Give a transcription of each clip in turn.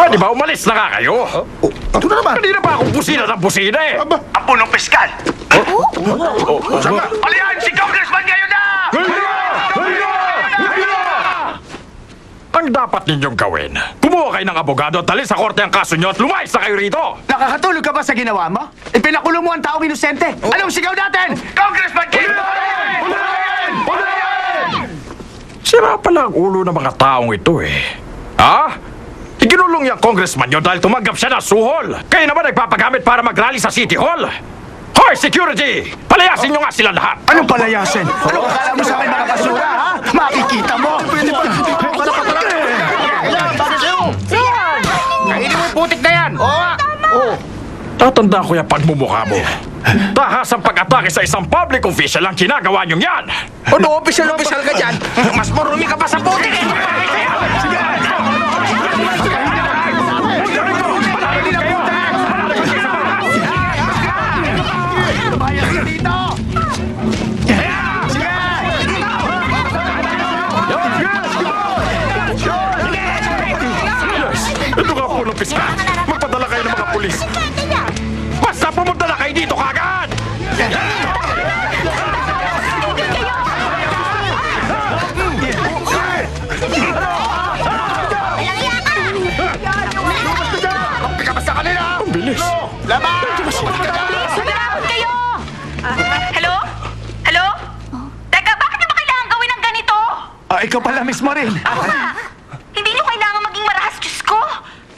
Pwede ba umalis na nga kayo? Ito na naman. Kanina pa akong busina ng busina eh. Aba. Ang punong piskal! Palihan si Congressman ngayon na! Ang dapat ninyong gawin, kumuha kayo ng abogado at dali sa korte ang kaso nyo at lumayas na kayo rito. Nakakatulog ka ba sa ginawa mo? Ipinakulong mo ang taong inosente. Anong sigaw natin? Congressman Kim! Sira pala ang ulo ng mga taong ito eh. Ha? Iginulong yung congressman nyo dahil tumanggap siya ng suhol. Kayo naman nagpapagamit para mag-rally sa City Hall. Hoy, security! Palayasin nyo nga sila lahat. Anong palayasin? Anong akala mo sa akin mga basura, ha? Makikita mo! Pwede ba? Para patala. Kainin mo yung putik na yan! Tatandaan ko yung pagmumukha mo. Tahas ang pag-atake sa isang public official ang ginagawa nyo yan. Ano, opisyal ka dyan? Mas marumi ka pa sa putik eh! Ito nga po ng piskal. Magpadala kayo ng mga pulis. Basta pumunta na kayo dito kagad! Pika pa sa kanila! Ang bilis. Laban! Sumagot kayo! Hello? Hello? Teka, bakit nyo ba kailangan gawin ng ganito? Ikaw pala, Miss Maureen. Hindi nyo kailangan maging marahas, Diyos ko!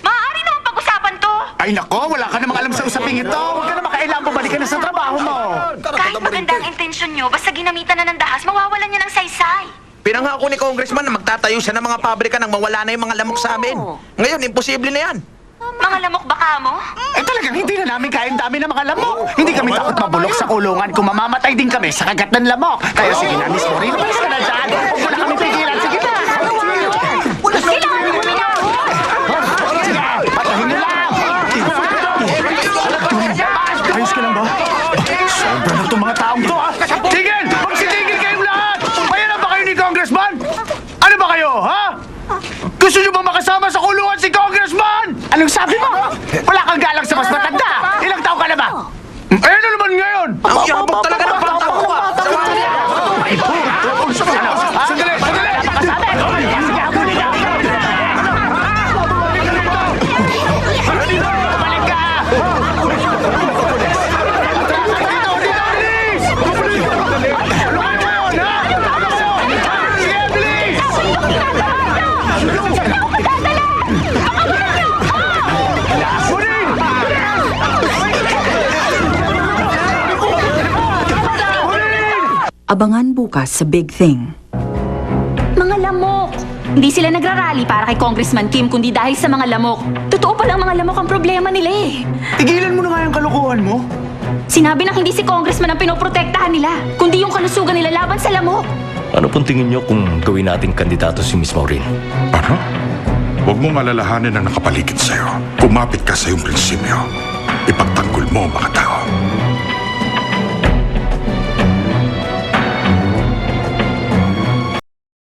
Maaari naman pag-usapan to! Ay nako, wala ka namang alam sa usaping ito. Huwag ka na makailangan bumalik ka na sa trabaho mo. Kahit maganda ang intensyon nyo, basta ginamitan na ng dahas, mawawalan niya ng saysay. Pinangako ni Congressman na magtatayo siya ng mga pabrika nang mawala na yung mga lamok sa amin. Ngayon, imposible na yan. Mga lamok baka mo? Talagang hindi na namin kaya dami ng mga lamok. Hindi kami takot mabulok sa kulungan kung mamamatay din kami sa kagat ng lamok. Kaya sige na, Miss Maureen, umalis ka na dyan. Huwag mo na kami pigilan. Sige na. Kailangan nyo na! Sige, patahin nyo lang. Ayos ka lang ba? Sobra na itong mga taong to, ha? Tigil! Magsitigil kayong lahat! Bayaran ba kayo ni Congressman? Ano ba kayo, ha? Gusto nyo ba makasama sa kulungan si Congressman? Anong sabi mo? Wala kang galang sa mas matanda. Ilang taon ka na ba? Eh, ano naman ngayon? Ang yabang talaga ng bata ko ah. Sandali! Sandali! Sige, habulin na! Balik ka! Dito, bilis! Ano nga yun, ha? Sige, bilis! Kunin! Abangan bukas sa Big Thing. Mga lamok! Hindi sila nagrarally para kay Congressman Kim, kundi dahil sa mga lamok. Totoo palang mga lamok ang problema nila eh. Tigilan mo na nga yung kalokohan mo. Sinabi na hindi si Congressman ang pinoprotektahan nila, kundi yung kalusugan nila laban sa lamok. Ano pong tingin niyo kung gawin nating kandidato si Miss Maureen? Ano? Huwag mong alalahanin ang nakapaligid sa'yo. Kumapit ka sa iyong prinsipyo. Ipagtanggol mo ang mga